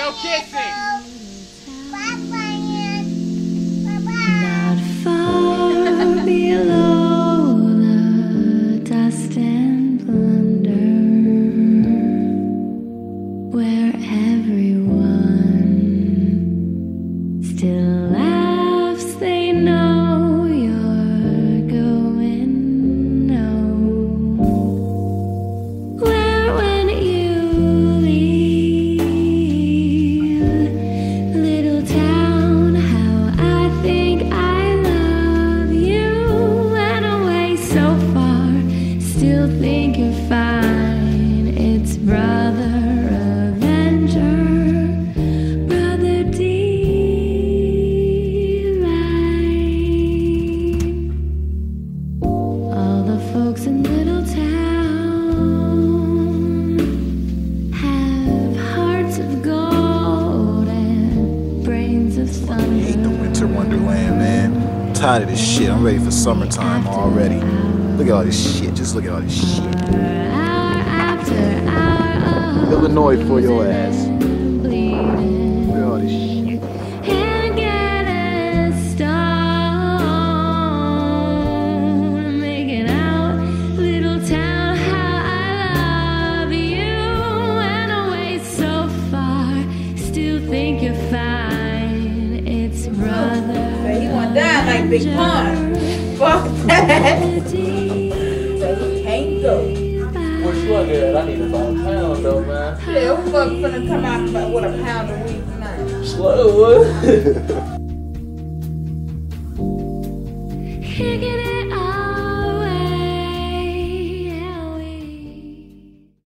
No kissing. Not far below the dust and plunder, where everyone still laughs, they know you're going. No, where when you leave, little town, how I think I love you, and away so far, still think you're fine. It's brother Avenger, brother divine. All the folks in little town have hearts of gold and brains of thunder. I hate the winter wonderland, man. I'm tired of this shit. I'm ready for summertime already. Look at all this shit. Just look at all this shit. Illinois for your ass. Look at all this shit. And getting stoned, making out, little town, how I love you, and away so far, still think you're fine. It's brother. He went down like Big Pun. Fuck that. So he can't go. What you want there? I need about a pound though, man. Yeah, who fuck finna come out with a pound a week tonight? Slow.